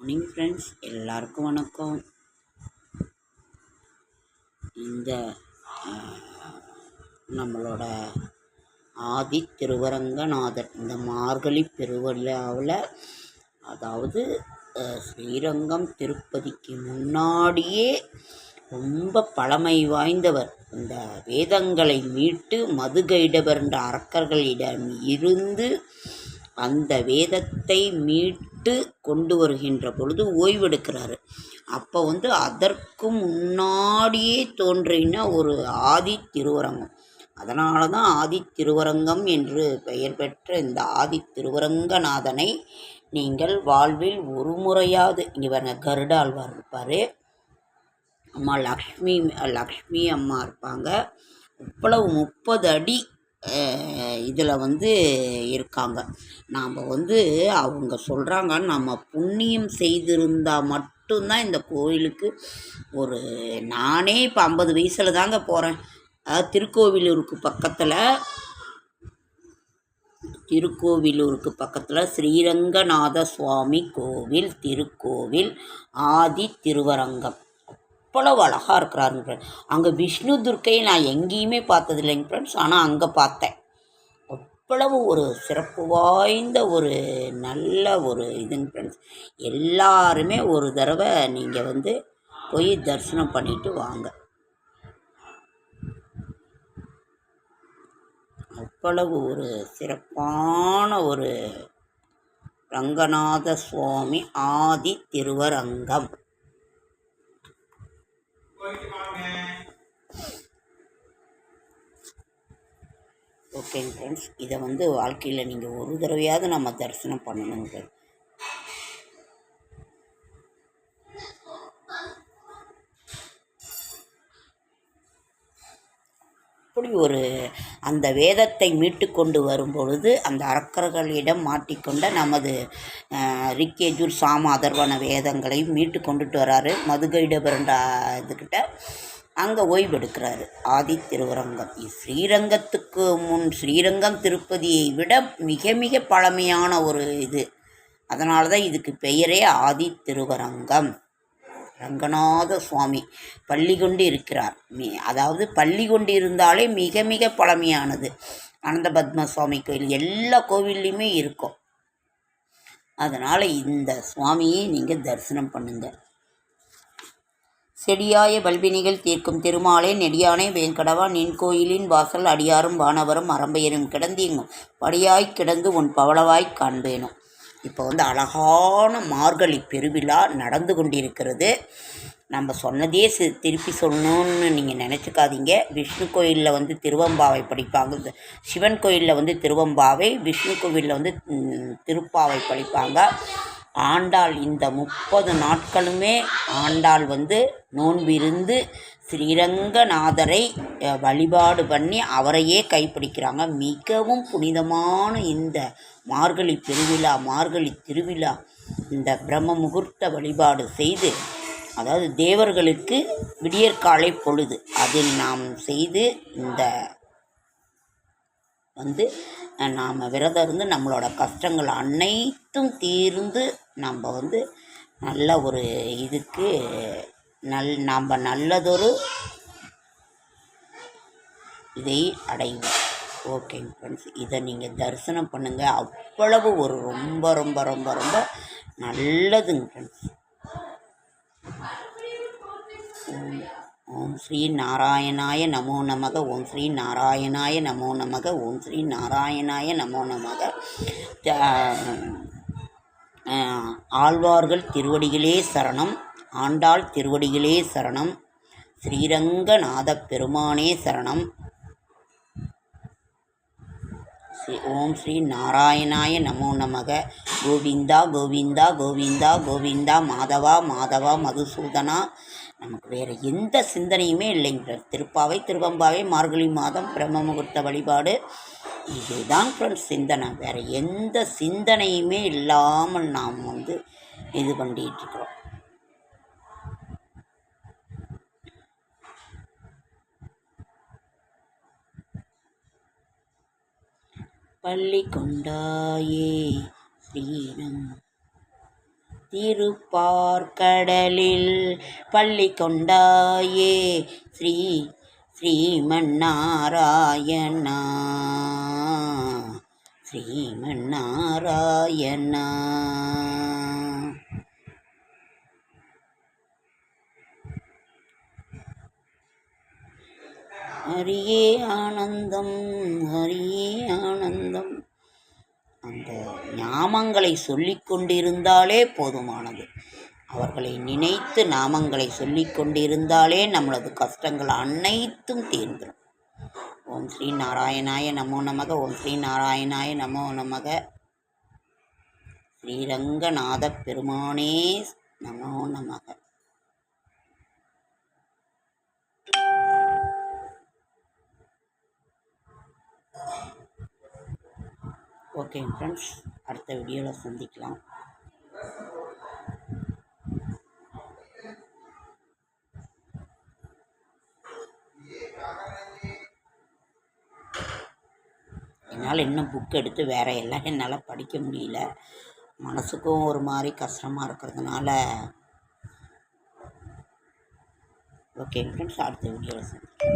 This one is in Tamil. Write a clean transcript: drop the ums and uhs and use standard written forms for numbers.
மார்னிங் ஃப்ரெண்ட்ஸ், எல்லாருக்கும் வணக்கம். இந்த நம்மளோட ஆதி திருவரங்கநாதர் இந்த மார்கழி பெருவிழாவில், அதாவது ஸ்ரீரங்கம் திருப்பதிக்கு முன்னாடியே ரொம்ப பழமை வாய்ந்தவர். இந்த வேதங்களை மீட்டு மதுகைடவர் என்ற அரக்கர்களிடம் இருந்து அந்த வேதத்தை மீட்டு கொண்டு வருகின்ற பொழுது ஓய்வெடுக்கிறாரு. அப்போ அதற்கு முன்னாடியே தோன்றின ஒரு ஆதி திருவரங்கம். அதனால தான் ஆதி திருவரங்கம் என்று பெயர் பெற்ற இந்த ஆதி திருவரங்கநாதனை நீங்கள் வாழ்வில் ஒரு முறையாவது, இங்கே பாருங்க, கருடாழ்வார் இருப்பார், அம்மா லக்ஷ்மி அம்மா இருப்பாங்க. இவ்வளவு 30 அடி இதில் இருக்காங்க. நாம் அவங்க சொல்கிறாங்க, நம்ம புண்ணியம் செய்திருந்தால் மட்டும்தான் இந்த கோயிலுக்கு நானே இப்போ 50 வயசில் தாங்க போகிறேன். திருக்கோவிலூருக்கு பக்கத்தில் ஸ்ரீரங்கநாத சுவாமி கோவில், திருக்கோவில் ஆதி திருவரங்கம். அவ்வளவு அழகாக இருக்கிறாருங்க ஃப்ரெண்ட்ஸ். அங்கே விஷ்ணு துர்க்கையை நான் எங்கேயுமே பார்த்தது இல்லைங்க ஃப்ரெண்ட்ஸ், ஆனால் அங்கே பார்த்தேன். அவ்வளவு ஒரு சிறப்பு வாய்ந்த ஒரு நல்ல ஒரு இதுங்க ஃப்ரெண்ட்ஸ். எல்லாருமே ஒரு தடவை நீங்கள் போய் தரிசனம் பண்ணிட்டு வாங்க. அவ்வளவு ஒரு சிறப்பான ஒரு ரங்கநாத சுவாமி ஆதி திருவரங்கம். ஓகேங்க ஃப்ரெண்ட்ஸ், இதை வாழ்க்கையில் நீங்கள் ஒரு தடவையாவது நம்ம தரிசனம் பண்ணணுங்க. அப்படி ஒரு அந்த வேதத்தை மீட்டு கொண்டு வரும்பொழுது அந்த அரக்கர்களிடம் மாட்டிக்கொண்ட நமது ரிக்கேஜூர் சாம அதர்வன வேதங்களையும் மீட்டு கொண்டுட்டு வராரு. மதுகைடபரண்ட இதுக்கிட்ட அங்கே ஓய்வெடுக்கிறாரு. ஆதி திருவரங்கம் ஸ்ரீரங்கத்துக்கு முன் ஸ்ரீரங்கம் திருப்பதியை விட மிக மிக பழமையான ஒரு இது. அதனால தான் இதுக்கு பெயரே ஆதி திருவரங்கம். ரங்கநாத சுவாமி பள்ளி கொண்டு இருக்கிறார். அதாவது பள்ளி கொண்டு இருந்தாலே மிக மிக பழமையானது. அனந்த பத்ம சுவாமி கோயில் எல்லா கோவில்லையுமே இருக்கும். அதனால் இந்த சுவாமியை நீங்கள் தரிசனம் பண்ணுங்க. செடியாய வல்வினிகள் தீர்க்கும் திருமாலே நெடியானே வேங்கடவா, நின் கோயிலின் வாசல் அடியாரும் வானவரும் அரம்பையரும் கிடந்தீங்கும் படியாய் கிடந்து உன் பவளவாய் காண்பேனும். இப்போ அழகான மார்கழி பெருவிழா நடந்து கொண்டிருக்கிறது. நம்ம சொன்னதே திருப்பி சொல்லணும்னு நீங்கள் நினச்சிக்காதீங்க. விஷ்ணு கோயிலில் திருவம்பாவை படிப்பாங்க, சிவன் கோயிலில் திருவம்பாவை, விஷ்ணு கோவிலில் திருப்பாவை படிப்பாங்க. ஆண்டாள் இந்த 30 நாட்களுமே ஆண்டாள் நோன்பிருந்து ஸ்ரீரங்கநாதரை வழிபாடு பண்ணி அவரையே கைப்பிடிக்கிறாங்க. மிகவும் புனிதமான இந்த மார்கழி பெருவிழா, மார்கழி திருவிழா, இந்த பிரம்ம முகூர்த்த வழிபாடு செய்து, அதாவது தேவர்களுக்கு விடியற்காலை பொழுது அதில் நாம் செய்து இந்த நாம் விரதம் இருந்து நம்மளோட கஷ்டங்கள் அனைத்தும் தீர்ந்து நம்ம நல்ல ஒரு இதுக்கு நாம் நல்லதொரு இதை அடைவோம். ஓகேங்க ஃப்ரெண்ட்ஸ், இதை நீங்கள் தரிசனம் பண்ணுங்கள். அவ்வளவு ஒரு ரொம்ப ரொம்ப ரொம்ப ரொம்ப நல்லதுங்க ஃப்ரெண்ட்ஸ். ஓம் ஸ்ரீ நாராயணாய நமோ நமக. ஓம் ஸ்ரீ நாராயணாய நமோ நமக. ஓம் ஸ்ரீ நாராயணாய நமோ நமக. ஆழ்வார்கள் திருவடிகளே சரணம், ஆண்டாள் திருவடிகளே சரணம், ஸ்ரீரங்கநாத பெருமானே சரணம். ஓம் ஸ்ரீ நாராயணாய நமோ நமக. கோவிந்தா கோவிந்தா கோவிந்தா கோவிந்தா, மாதவா மாதவா மதுசூதனா. நமக்கு வேறு எந்த சிந்தனையுமே இல்லைங்க. திருப்பாவை, திருவம்பாவை, மார்கழி மாதம், பிரம்ம முகூர்த்த வழிபாடு, இதுதான் ஃப்ரெண்ட்ஸ் சிந்தனை. வேறு எந்த சிந்தனையுமே இல்லாமல் நாம் இது பண்ணிகிட்ருக்குறோம். பள்ளி கொண்டாயே ஸ்ரீரம் திருப்பார்கடலில் பள்ளி கொண்டாயே ஸ்ரீ ஸ்ரீமன்னாராயணா ஸ்ரீமன்னாராயணா. ஹரியே ஆனந்தம் ஹரியே ஆனந்தம். அந்த நாமங்களை சொல்லிக் கொண்டிருந்தாலே போதுமானது. அவர்களை நினைத்து நாமங்களை சொல்லிக் கொண்டிருந்தாலே நம்மளது கஷ்டங்கள் அனைத்தும் தீர்ந்துடும். ஓம் ஸ்ரீ நாராயணாய நமோ நமக. ஓம் ஸ்ரீ நாராயணாய நமோ நமக. ஸ்ரீரங்கநாத பெருமானே நமோ நமக. ஓகே ஃப்ரெண்ட்ஸ், அடுத்த வீடியோவில் சந்திக்கலாம். என்னால் இன்னும் புக் எடுத்து வேறு எல்லாம் என்னால் படிக்க முடியல. மனசுக்கும் ஒரு மாதிரி கஷ்டமாக இருக்கிறதுனால. ஓகே ஃப்ரெண்ட்ஸ், அடுத்த வீடியோவில் சந்திக்கலாம்.